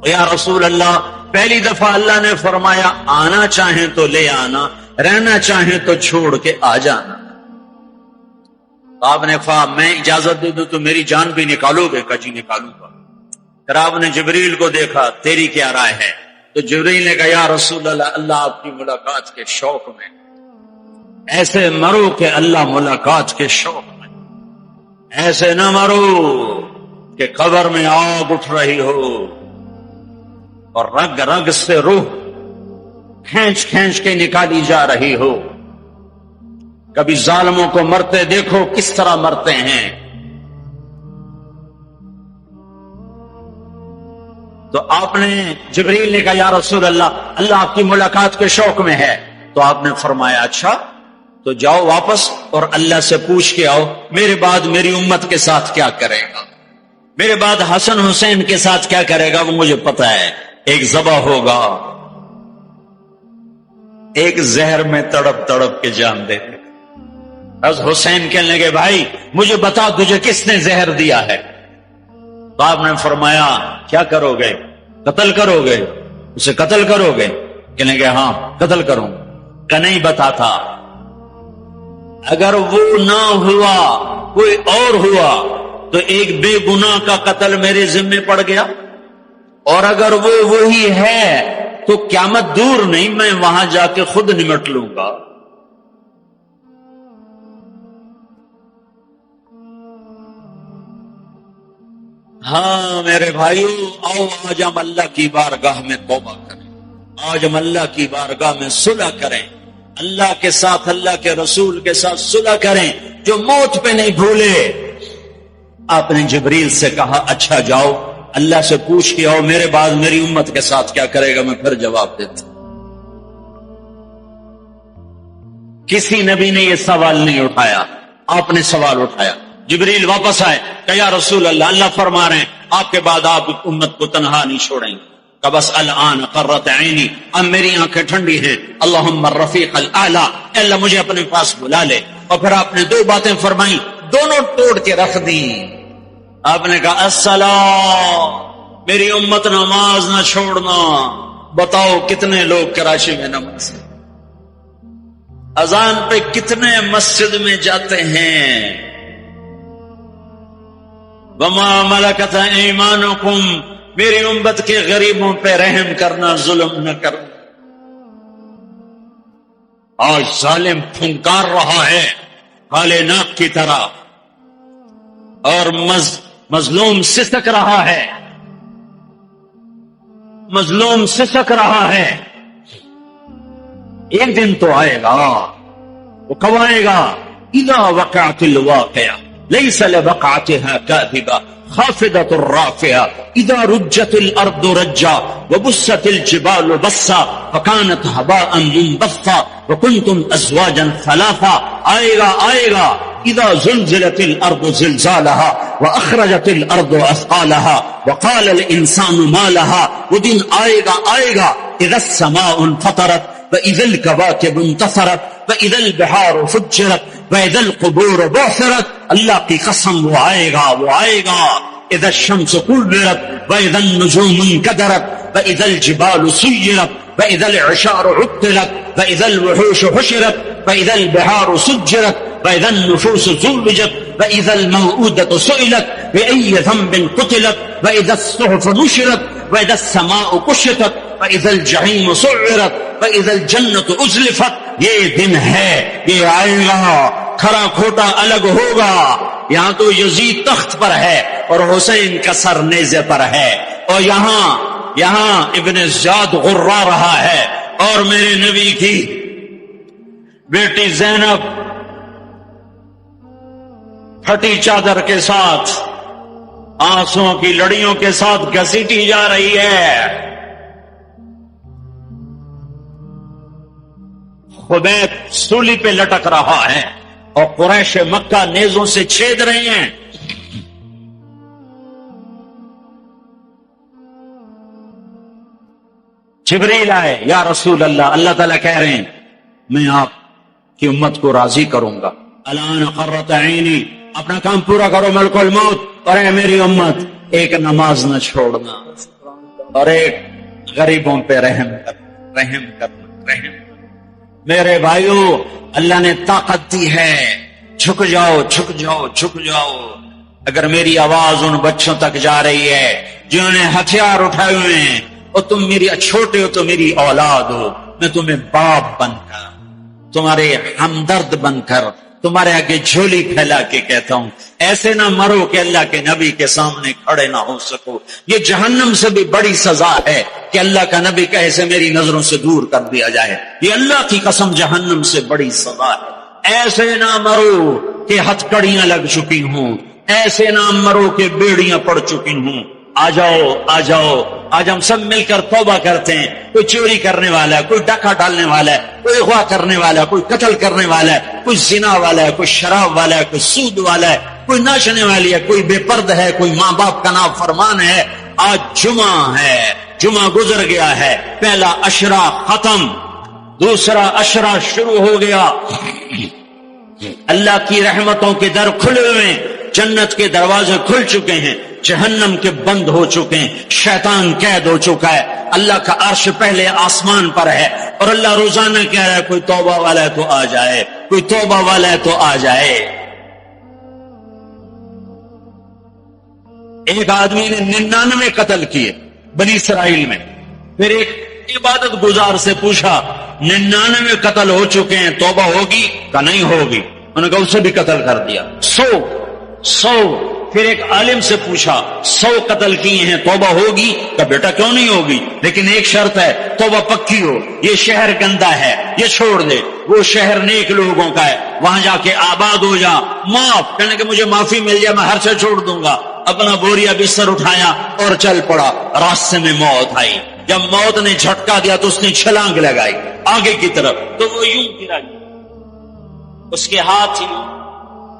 Speaker 1: یا رسول اللہ پہلی دفعہ اللہ نے فرمایا آنا چاہیں تو لے آنا، رہنا چاہیں تو چھوڑ کے آ جانا۔ تو آپ نے کہا میں اجازت دے دوں تو میری جان بھی نکالو گے؟ کہا جی نکالوں گا۔ پھر آپ نے جبریل کو دیکھا، تیری کیا رائے ہے؟ تو جبریل نے کہا یا رسول اللہ اللہ آپ کی ملاقات کے شوق میں ایسے مرو کہ اللہ ملاقات کے شوق میں، ایسے نہ مرو کہ قبر میں آگ اٹھ رہی ہو اور رگ رگ سے روح کھینچ کھینچ کے نکالی جا رہی ہو۔ کبھی ظالموں کو مرتے دیکھو کس طرح مرتے ہیں۔ تو آپ نے جبریل نے کہا یا رسول اللہ اللہ آپ کی ملاقات کے شوق میں ہے۔ تو آپ نے فرمایا اچھا تو جاؤ واپس اور اللہ سے پوچھ کے آؤ میرے بعد میری امت کے ساتھ کیا کرے گا، میرے بعد حسن حسین کے ساتھ کیا کرے گا وہ مجھے پتا ہے۔ ایک ذبح ہوگا، ایک زہر میں تڑپ تڑپ کے جان دے دے۔ بس حسین کہنے لگے بھائی مجھے بتا تجھے کس نے زہر دیا ہے؟ تو آپ نے فرمایا کیا کرو گے؟ قتل کرو گے؟ اسے قتل کرو گے؟ کہنے لگے ہاں قتل کروں۔ کہ نہیں بتاتا، اگر وہ نہ ہوا کوئی اور ہوا تو ایک بے گناہ کا قتل میرے ذمے پڑ گیا، اور اگر وہ وہی ہے تو قیامت دور نہیں، میں وہاں جا کے خود نمٹ لوں گا۔ ہاں میرے بھائیو آؤ آج ہم اللہ کی بارگاہ میں توبہ کریں، آج ہم اللہ کی بارگاہ میں صلح کریں، اللہ کے ساتھ اللہ کے رسول کے ساتھ صلح کریں، جو موت پہ نہیں بھولے۔ آپ نے جبریل سے کہا اچھا جاؤ اللہ سے پوچھ کے آؤ میرے بعد میری امت کے ساتھ کیا کرے گا، میں پھر جواب دیتا۔ کسی نبی نے یہ سوال نہیں اٹھایا، آپ نے سوال اٹھایا۔ جبریل واپس آئے کہ یا رسول اللہ اللہ فرما رہے ہیں آپ کے بعد آپ امت کو تنہا نہیں چھوڑیں گے۔ کہ بس الان قرۃ عینی، اب میری آنکھیں ٹھنڈی ہیں، اللہم الرفیق الاعلی، اللہ مجھے اپنے پاس بلا لے۔ اور پھر آپ نے دو باتیں فرمائی، دونوں توڑ کے رکھ دی۔ آپ نے کہا الصلاۃ، میری امت نماز نہ چھوڑنا۔ بتاؤ کتنے لوگ کراچی میں نماز اذان پہ کتنے مسجد میں جاتے ہیں؟ وما ملکت ایمانکم، میری امت کے غریبوں پہ رحم کرنا، ظلم نہ کرنا۔ آج ظالم پھنکار رہا ہے کالے ناک کی طرح، اور مظلوم سسک رہا ہے، مظلوم سسک رہا ہے۔ ایک دن تو آئے گا، وہ کب آئے گا؟ اذا وقعت الواقعہ ليس لوقعتها كاذبة خافضة رافعة إذا رجت الأرض رجا وبست الجبال بسا فكانت هباء منبثا وكنتم أزواجا ثلاثا۔ آئے گا إذا زلزلت الأرض زلزالها وأخرجت الأرض أثقالها وقال الإنسان ما لها۔ وہ دن آئے گا إذا السماء انفطرت وإذا الكواكب انتثرت وإذا البحار فجرت وإذا القبور بعثرت۔ اللہ کی قسم وہ آئے گا إذا الشمس كورت وإذا النجوم انكدرت وإذا الجبال سيرت وإذا العشار عطلت وإذا الوحوش حشرت وإذا البحار سجرت وإذا النفوس زوجت وإذا الموءودة سئلت بأي ذنب قتلت وإذا الصحف نشرت وإذا السماء كشطت وإذا الجحيم سعرت وإذا الجنة أزلفت. یہ دن ہے، یہ آئے گا، کھرا کھوٹا الگ ہوگا. یہاں تو یزید تخت پر ہے اور حسین کا سر نیزے پر ہے، اور یہاں ابن زیاد غرا رہا ہے، اور میرے نبی کی بیٹی زینب پھٹی چادر کے ساتھ آنسوؤں کی لڑیوں کے ساتھ گھسیٹی جا رہی ہے. خبیب سولی پہ لٹک رہا ہے اور قریش مکہ نیزوں سے چھید رہے ہیں. جبریل آئے، یا رسول اللہ، اللہ تعالیٰ کہہ رہے ہیں میں آپ کی امت کو راضی کروں گا. الان قرۃ عینی، اپنا کام پورا کرو ملک الموت، اور اے میری امت ایک نماز نہ چھوڑنا، اور ایک غریبوں پہ رحم کرنا. میرے بھائیو، اللہ نے طاقت دی ہے، جھک جاؤ جھک جاؤ جھک جاؤ. اگر میری آواز ان بچوں تک جا رہی ہے جنہوں نے ہتھیار اٹھائے ہوئے ہیں، اور تم میری چھوٹے ہو تو میری اولاد ہو، میں تمہیں باپ بن کر، تمہارے ہمدرد بن کر، تمہارے آگے جھولی پھیلا کے کہتا ہوں ایسے نہ مرو کہ اللہ کے نبی کے سامنے کھڑے نہ ہو سکو. یہ جہنم سے بھی بڑی سزا ہے کہ اللہ کا نبی کہے سے میری نظروں سے دور کر دیا جائے. یہ اللہ کی قسم جہنم سے بڑی سزا ہے. ایسے نہ مرو کہ ہتھکڑیاں لگ چکی ہوں، ایسے نہ مرو کہ بیڑیاں پڑ چکی ہوں. آ جاؤ آ جاؤ، آج ہم سب مل کر توبہ کرتے ہیں. کوئی چوری کرنے والا ہے، کوئی ڈاکہ ڈالنے والا ہے، کوئی اغوا کرنے والا ہے، کوئی قتل کرنے والا ہے، کوئی زنا والا ہے، کوئی شراب والا ہے، کوئی سود والا ہے، کوئی ناچنے والی ہے، کوئی بے پرد ہے، کوئی ماں باپ کا نافرمان ہے. آج جمعہ ہے، جمعہ گزر گیا ہے، پہلا عشرہ ختم، دوسرا عشرہ شروع ہو گیا. اللہ کی رحمتوں کے در کھلے ہوئے، جنت کے دروازے کھل چکے ہیں، جہنم کے بند ہو چکے ہیں، شیطان قید ہو چکا ہے. اللہ کا عرش پہلے آسمان پر ہے، اور اللہ روزانہ کہہ رہا ہے کوئی توبہ والا ہے تو آ جائے، کوئی توبہ والا ہے تو آ جائے. ایک آدمی نے 99 قتل کیے بنی اسرائیل میں. پھر ایک عبادت گزار سے پوچھا 99 قتل ہو چکے ہیں، توبہ ہوگی؟ کہ نہیں ہوگی. انہوں نے کہا اسے بھی قتل کر دیا. 100. پھر ایک عالم سے پوچھا 100 قتل کیے ہیں، توبہ ہوگی؟ کہ بیٹا کیوں نہیں ہوگی، لیکن ایک شرط ہے، توبہ پکی ہو. یہ شہر گندا ہے، یہ چھوڑ دے. وہ شہر نیک لوگوں کا ہے، وہاں جا کے آباد ہو جا. معاف کہنے کہ مجھے معافی مل جائے میں ہر سے چھوڑ دوں گا. اپنا بوریا بستر اٹھایا اور چل پڑا. راستے میں موت آئی. جب موت نے جھٹکا دیا تو اس نے چھلانگ لگائی آگے کی طرف، تو وہ یوں گرا، اس کے ہاتھ یوں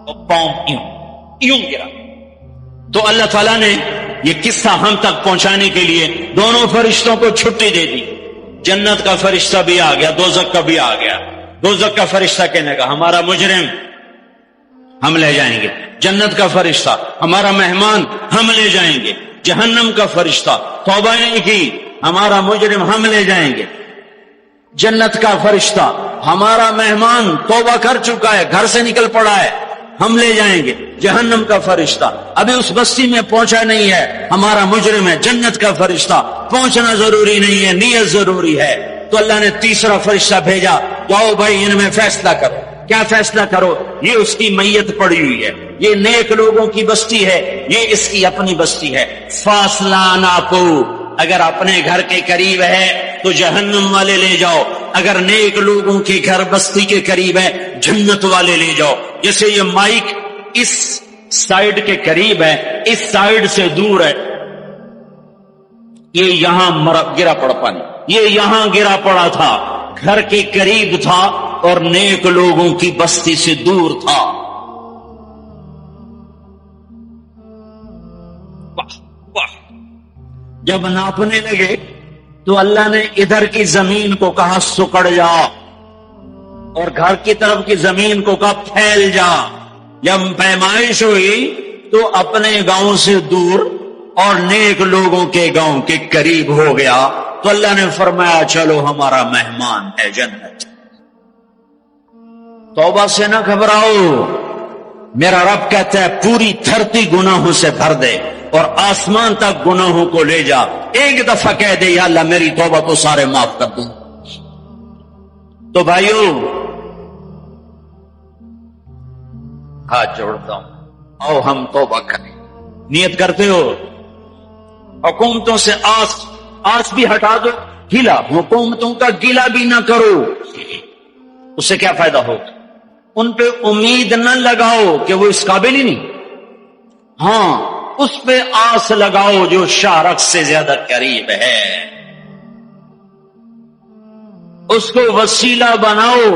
Speaker 1: اور پاؤں یوں گرا. تو اللہ تعالیٰ نے یہ قصہ ہم تک پہنچانے کے لیے دونوں فرشتوں کو چھٹی دے دی. جنت کا فرشتہ بھی آ گیا، دوزخ کا بھی آ گیا. دوزخ کا فرشتہ کہنے کا ہمارا مجرم ہم لے جائیں گے. جنت کا فرشتہ ہمارا مہمان ہم لے جائیں گے. جہنم کا فرشتہ توبہ نہیں کی ہمارا مجرم ہم لے جائیں گے. جنت کا فرشتہ ہمارا مہمان توبہ کر چکا ہے، گھر سے نکل پڑا ہے، ہم لے جائیں گے. جہنم کا فرشتہ ابھی اس بستی میں پہنچا نہیں ہے، ہمارا مجرم ہے. جنت کا فرشتہ پہنچنا ضروری نہیں ہے، نیت ضروری ہے. تو اللہ نے تیسرا فرشتہ بھیجا، جاؤ بھائی ان میں فیصلہ کرو. کیا فیصلہ کرو؟ یہ اس کی میت پڑی ہوئی ہے، یہ نیک لوگوں کی بستی ہے، یہ اس کی اپنی بستی ہے. فاصلہ ناپو، اگر اپنے گھر کے قریب ہے تو جہنم والے لے جاؤ، اگر نیک لوگوں کے گھر بستی کے قریب ہے جنت والے لے جاؤ. جیسے یہ مائک اس سائیڈ کے قریب ہے، اس سائیڈ سے دور ہے، یہ یہاں گرا پڑا پانی، یہ یہاں گرا پڑا تھا، گھر کے قریب تھا اور نیک لوگوں کی بستی سے دور تھا. واہ واہ. جب ناپنے لگے تو اللہ نے ادھر کی زمین کو کہا سکڑ جا، اور گھر کی طرف کی زمین کو کہا پھیل جا. جب پیمائش ہوئی تو اپنے گاؤں سے دور اور نیک لوگوں کے گاؤں کے قریب ہو گیا. تو اللہ نے فرمایا چلو ہمارا مہمان ہے جنت. توبہ سے نہ گھبراؤ، میرا رب کہتا ہے پوری دھرتی گناہوں سے بھر دے اور آسمان تک گناہوں کو لے جا، ایک دفعہ کہہ دے یا اللہ میری توبہ تو سارے معاف کر دوں۔ تو بھائیو ہاتھ جوڑتا ہوں، آؤ ہم توبہ کریں۔ نیت کرتے ہو؟ حکومتوں سے آس بھی ہٹا دو، گیلا حکومتوں کا گیلا بھی نہ کرو، اس سے کیا فائدہ ہوگا؟ ان پہ امید نہ لگاؤ کہ وہ اس قابل ہی نہیں، ہاں اس پہ آس لگاؤ جو شارق سے زیادہ قریب ہے، اس کو وسیلہ بناؤ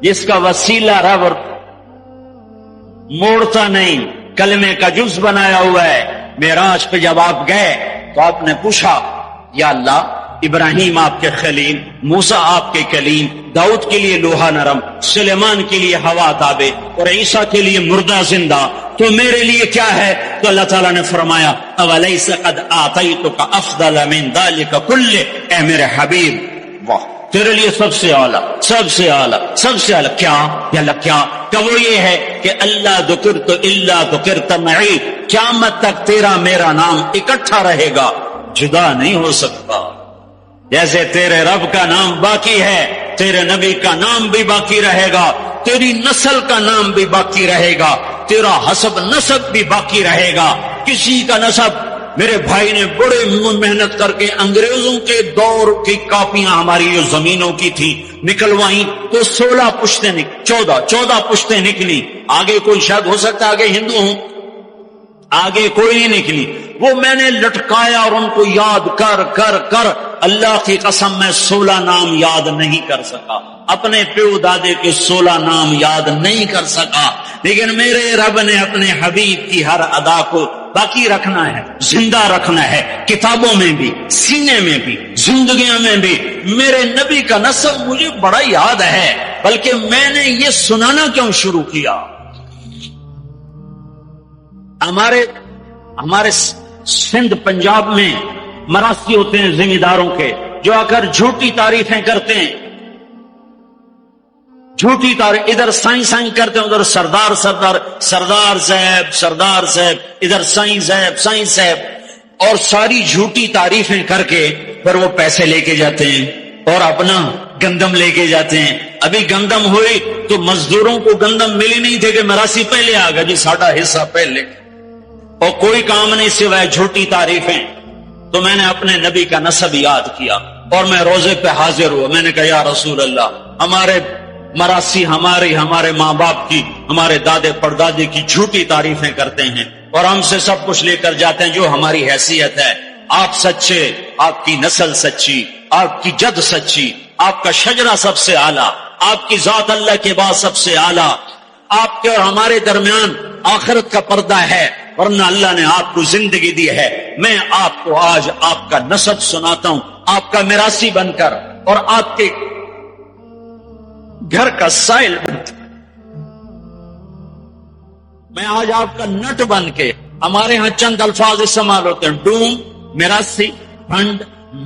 Speaker 1: جس کا وسیلہ رب موڑتا نہیں، کلمے کا جز بنایا ہوا ہے۔ معراج پہ جب آپ گئے تو آپ نے پوچھا یا اللہ ابراہیم آپ کے خلیل، موسیٰ آپ کے کلیم، داؤد کے لیے لوہا نرم، سلیمان کے لیے ہوا تابع اور عیسیٰ کے لیے مردہ زندہ، تو میرے لیے کیا ہے؟ تو اللہ تعالیٰ نے فرمایا اولیس قد آتیتک افضل من ذلک کلہ، اے میرے حبیب واہ تیرے لیے سب سے اعلیٰ، سب سے اعلیٰ، سب سے اعلیٰ کیا؟ یا اللہ کیا؟ کہ وہ یہ ہے کہ اللہ ذکرت الا ذکرت معی، قیامت تک تیرا میرا نام اکٹھا رہے گا، جدا نہیں ہو سکتا۔ جیسے تیرے رب کا نام باقی ہے، تیرے نبی کا نام بھی باقی رہے گا، تیری نسل کا نام بھی باقی رہے گا، تیرا حسب نسب بھی باقی رہے گا۔ کسی کا نسب، میرے بھائی نے بڑے محنت کر کے انگریزوں کے دور کی کاپیاں ہماری جو زمینوں کی تھی نکلوائیں تو 16 پشتیں 14 پشتیں نکلی، آگے کوئی شاید ہو سکتا ہے آگے ہندو ہوں، آگے کوئی نہیں نکلی، وہ میں نے لٹکایا اور ان کو یاد کر کر کر اللہ کی قسم میں 16 نام یاد نہیں کر سکا، اپنے پیو دادے کے 16 نام یاد نہیں کر سکا، لیکن میرے رب نے اپنے حبیب کی ہر ادا کو باقی رکھنا ہے، زندہ رکھنا ہے، کتابوں میں بھی، سینے میں بھی، زندگیوں میں بھی۔ میرے نبی کا نسب مجھے بڑا یاد ہے، بلکہ میں نے یہ سنانا کیوں شروع کیا؟ ہمارے سندھ پنجاب میں مراسی ہوتے ہیں زمینداروں کے، جو آ کر جھوٹی تعریفیں کرتے ہیں، جھوٹی تعریف، ادھر سائیں سائیں کرتے ہیں، ادھر سردار صاحب، ادھر سائیں صاحب، اور ساری جھوٹی تعریفیں کر کے پھر وہ پیسے لے کے جاتے ہیں اور اپنا گندم لے کے جاتے ہیں۔ ابھی گندم ہوئی تو مزدوروں کو گندم ملی نہیں تھے کہ مراسی پہلے آ گیا جی ساڈا حصہ پہلے، اور کوئی کام نہیں سوائے جھوٹی تعریفیں۔ تو میں نے اپنے نبی کا نسب یاد کیا اور میں روزے پہ حاضر ہوا، میں نے کہا یا رسول اللہ، ہمارے مراسی ہمارے ماں باپ کی، ہمارے دادے پردادے کی جھوٹی تعریفیں کرتے ہیں اور ہم سے سب کچھ لے کر جاتے ہیں جو ہماری حیثیت ہے۔ آپ سچے، آپ کی نسل سچی، آپ کی جد سچی، آپ کا شجرہ سب سے اعلیٰ، آپ کی ذات اللہ کے بعد سب سے اعلیٰ، آپ کے اور ہمارے درمیان آخرت کا پردہ ہے، ورنہ اللہ نے آپ کو زندگی دی ہے۔ میں آپ کو آج آپ کا نسب سناتا ہوں، آپ کا میراثی بن کر اور آپ کے گھر کا سائل بن کر، میں آج آپ کا نٹ بن کے، ہمارے ہاں چند الفاظ استعمال ہوتے ہیں، ڈوم، میراثی، بھنڈ،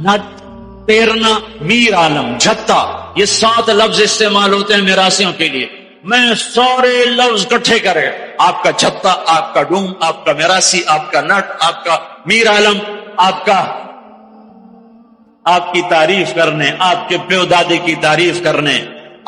Speaker 1: نٹ، پیرنا، میر عالم، جھتا، یہ 7 لفظ استعمال ہوتے ہیں میراثیوں کے لیے۔ میں سارے لفظ اکٹھے کرے، آپ کا جھتا، آپ کا ڈوم، آپ کا میراثی، آپ کا نٹ، آپ کا میر عالم، آپ کی تعریف کرنے، آپ کے پیو دادے کی تعریف کرنے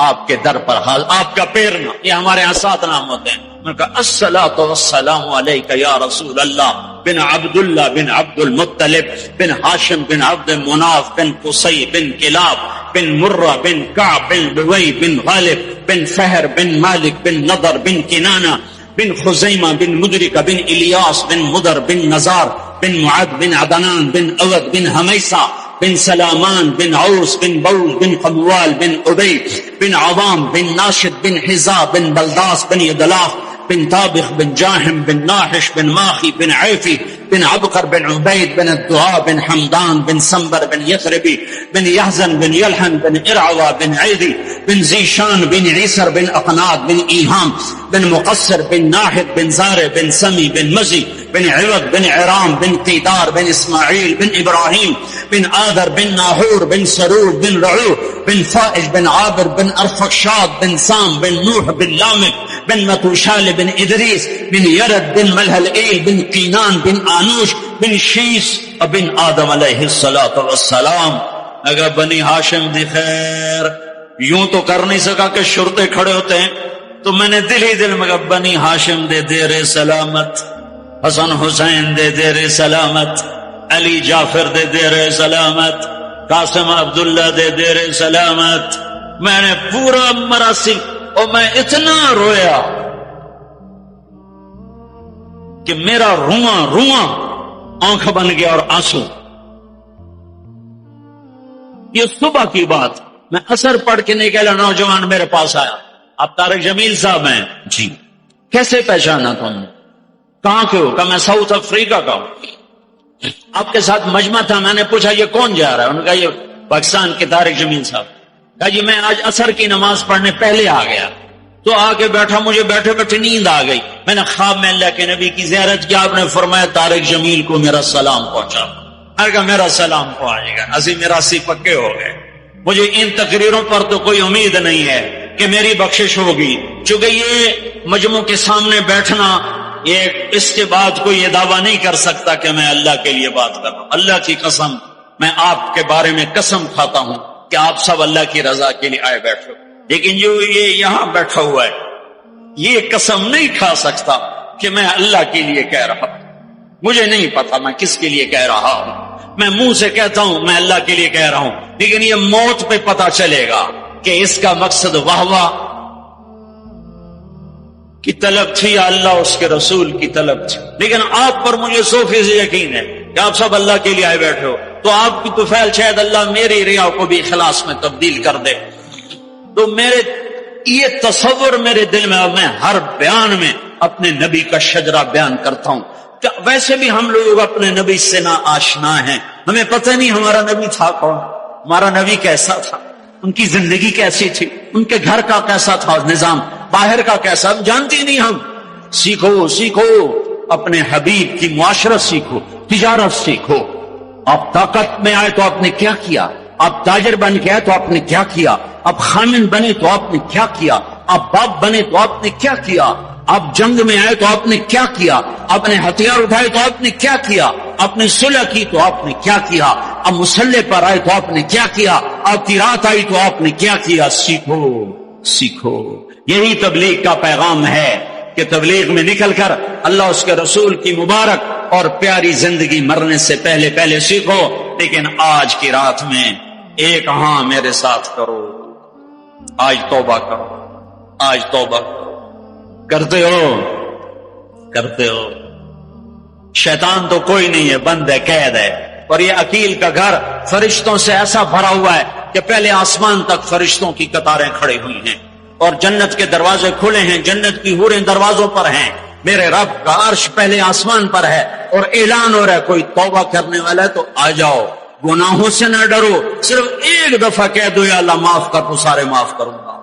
Speaker 1: آپ کے در پر حال، آپ کا پیرنا، یہ ہمارے یہاں 7 نام ہوتے ہیں۔ میں نے کہا الصلاۃ والسلام علیک یا رسول اللہ بن عبداللہ بن عبد المطلب بن ہاشم بن عبد مناف بن قصی بن کلاب بن مرہ بن کعب بن لوی بن غالب بن فہر بن مالک بن نضر بن کنانہ بن خزیمہ بن مدرکہ بن الیاس بن مدر بن نزار بن معد بن عدنان بن اود بن حمیسہ بن سلامان بن عوس بن بول بن قموال بن عبی بن عوام بن ناشد بن حزا بن بلداس بن ادلاف بن طابخ بن جاہم بن ناحش بن ماخی بن عیفی بن عبقر بن عبید بن الدعاء بن حمدان بن سنبر بن یثربی بن یحزن بن یلحن بن ارعوا بن عیدی بن زیشان بن عیسر بن اقناد بن ایہام بن مقصر بن ناحد بن زار بن سمی بن مزی بن عوض بن عرام بن قیدار بن اسماعیل بن ابراہیم بن آذر بن ناحور بن سرور بن رعو بن فائج بن عابر بن ارفقشاد بن سام بن نوح بن لامک بن متوشال بن ادریس بن یرد بن ملحل بن قینان بن آنوش بن شیس بن آدم علیہ السلام. اگر بنی ہاشم دی خیر یوں تو کر نہیں سکا کہ شرطے کھڑے ہوتے ہیں، تو میں نے دل ہی دل میں کہا بنی ہاشم دے دیر سلامت، حسن حسین دے دیر سلامت، علی جعفر دے دیر سلامت، قاسم عبداللہ دے دیر سلامت. میں نے پورا مراسم، اور میں اتنا رویا کہ میرا رواں آنکھ بن گیا اور آنسو. یہ صبح کی بات، میں اثر پڑھ کے نکلا، نوجوان میرے پاس آیا، آپ طارق جمیل صاحب ہیں؟ جی. کیسے پہچانا تم نے؟ کہاں کے ہو؟ کہا میں ساؤتھ افریقہ کا ہوں. آپ کے ساتھ مجمع تھا. میں نے پوچھا یہ کون جا رہا ہے؟ انہوں نے کہا یہ پاکستان کے طارق جمیل صاحب. کہا جی میں آج عصر کی نماز پڑھنے پہلے آ گیا، تو آ کے بیٹھا، مجھے بیٹھے بیٹھے نیند آ گئی. میں نے خواب میں اللہ کے نبی کی زیارت کی، آپ نے فرمایا طارق جمیل کو میرا سلام پہنچا. میں کہا میرا سلام پہنچے گا. اسی میرا سی پکے ہو گئے. مجھے ان تقریروں پر تو کوئی امید نہیں ہے کہ میری بخشش ہوگی، چونکہ یہ مجموع کے سامنے بیٹھنا، یہ اس کے بعد کوئی یہ دعویٰ نہیں کر سکتا کہ میں اللہ کے لیے بات کر رہا ہوں. اللہ کی قسم، میں آپ کے بارے میں قسم کھاتا ہوں کہ آپ سب اللہ کی رضا کے لیے آئے بیٹھے، لیکن جو یہ یہاں بیٹھا ہوا ہے یہ قسم نہیں کھا سکتا کہ میں اللہ کے لیے کہہ رہا ہوں. مجھے نہیں پتا میں کس کے لیے کہہ رہا ہوں. میں منہ سے کہتا ہوں میں اللہ کے لیے کہہ رہا ہوں، لیکن یہ موت پہ پتا چلے گا کہ اس کا مقصد واہ واہ کی طلب تھی یا اللہ اس کے رسول کی طلب تھی. لیکن آپ پر مجھے 100% یقین ہے کہ آپ سب اللہ کے لیے آئے بیٹھے ہو، تو آپ کی تو فعل شاید اللہ میری ریا کو بھی اخلاص میں تبدیل کر دے. تو میرے یہ تصور میرے دل میں، میں ہر بیان میں اپنے نبی کا شجرہ بیان کرتا ہوں. ویسے بھی ہم لوگ اپنے نبی سے نا آشنا ہیں، ہمیں پتہ نہیں ہمارا نبی تھا کون، ہمارا نبی کیسا تھا، ان کی زندگی کیسی تھی، ان کے گھر کا کیسا تھا نظام، باہر کا کیسا، جانتے نہیں ہم. سیکھو اپنے حبیب کی معاشرت سیکھو، تجارت سیکھو. آپ طاقت میں آئے تو آپ نے کیا کیا، آپ تاجر بن کے آئے تو آپ نے کیا کیا، آپ خامن بنے تو آپ نے کیا کیا، آپ باپ بنے تو آپ نے کیا کیا، آپ جنگ میں آئے تو آپ نے کیا کیا، آپ نے ہتھیار اٹھائے تو آپ نے کیا کیا، آپ نے صلح کی تو آپ نے کیا کیا، آپ مسلح پر آئے تو آپ نے کیا کیا، آپ کی رات آئی تو آپ نے کیا کیا. سیکھو. یہی تبلیغ کا پیغام ہے کہ تبلیغ میں نکل کر اللہ اس کے رسول کی مبارک اور پیاری زندگی مرنے سے پہلے سیکھو. لیکن آج کی رات میں ایک ہاں میرے ساتھ کرو، آج توبہ کرو، آج توبہ کرو. کرتے ہو. شیطان تو کوئی نہیں ہے، بند ہے، قید ہے. اور یہ عقیل کا گھر فرشتوں سے ایسا بھرا ہوا ہے کہ پہلے آسمان تک فرشتوں کی قطاریں کھڑی ہوئی ہیں، اور جنت کے دروازے کھلے ہیں، جنت کی حوریں دروازوں پر ہیں. میرے رب کا عرش پہلے آسمان پر ہے، اور اعلان ہو رہا ہے کوئی توبہ کرنے والا ہے تو آ جاؤ، گناہوں سے نہ ڈرو، صرف ایک دفعہ کہہ دو یا اللہ معاف کر تو سارے معاف کروں گا.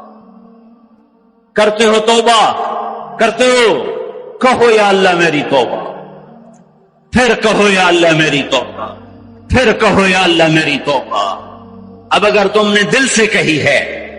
Speaker 1: کرتے ہو توبہ؟ کرتے ہو؟ کہو یا اللہ میری توبہ، پھر کہو یا اللہ میری توبہ، پھر کہو یا اللہ میری توبہ. اب اگر تم نے دل سے کہی ہے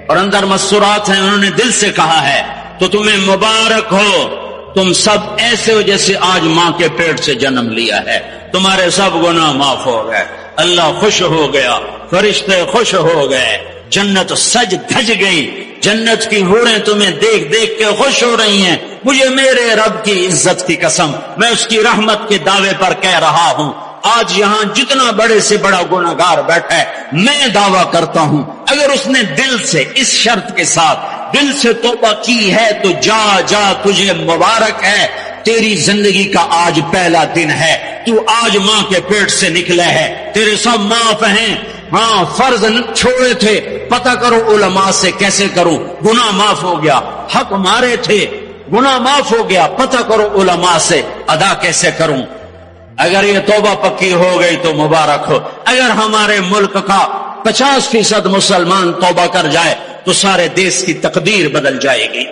Speaker 1: اور اندر مسورات ہیں انہوں نے دل سے کہا ہے تو تمہیں مبارک ہو. تم سب ایسے ہو جیسے آج ماں کے پیٹ سے جنم لیا ہے، تمہارے سب گناہ معاف ہو گئے، اللہ خوش ہو گیا، فرشتے خوش ہو گئے، جنت سج دھج گئی، جنت کی حوریں تمہیں دیکھ دیکھ کے خوش ہو رہی ہیں. مجھے میرے رب کی عزت کی قسم، میں اس کی رحمت کے دعوے پر کہہ رہا ہوں، آج یہاں جتنا بڑے سے بڑا گناہگار بیٹھا ہے، میں دعویٰ کرتا ہوں اگر اس نے دل سے اس شرط کے ساتھ دل سے توبہ کی ہے تو جا تجھے مبارک ہے، تیری زندگی کا آج پہلا دن ہے، تو آج ماں کے پیٹ سے نکلا ہے، تیرے سب معاف ہیں. ہاں فرض چھوڑے تھے، پتہ کرو علماء سے کیسے کروں، گناہ معاف ہو گیا. حق مارے تھے، گناہ معاف ہو گیا، پتہ کرو علماء سے ادا کیسے کروں. اگر یہ توبہ پکی ہو گئی تو مبارک ہو. اگر ہمارے ملک کا 50% مسلمان توبہ کر جائے تو سارے دیش کی تقدیر بدل جائے گی.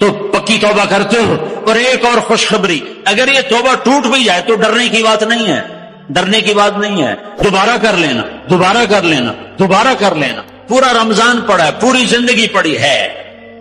Speaker 1: تو پکی توبہ کرتے ہو. اور ایک اور خوشخبری، اگر یہ توبہ ٹوٹ بھی جائے تو ڈرنے کی بات نہیں ہے، ڈرنے کی بات نہیں ہے، دوبارہ کر لینا، دوبارہ کر لینا، دوبارہ کر لینا. پورا رمضان پڑا ہے، پوری زندگی پڑی ہے،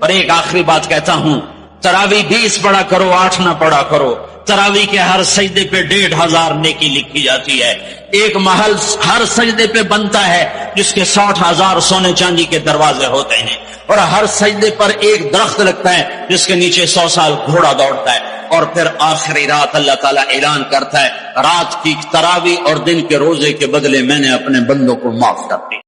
Speaker 1: پر ایک آخری بات کہتا ہوں، تراوی 20 پڑھا کرو، 8 نہ پڑھا کرو۔ تراوی کے ہر سجدے پہ 1500 نیکی لکھی جاتی ہے۔ ایک محل ہر سجدے پہ بنتا ہے جس کے 60,000 سونے چاندی کے دروازے ہوتے ہیں، اور ہر سجدے پر ایک درخت لگتا ہے جس کے نیچے 100 سال گھوڑا دوڑتا ہے۔ اور پھر آخری رات اللہ تعالیٰ اعلان کرتا ہے، رات کی تراوی اور دن کے روزے کے بدلے میں نے اپنے بندوں کو معاف کر دی۔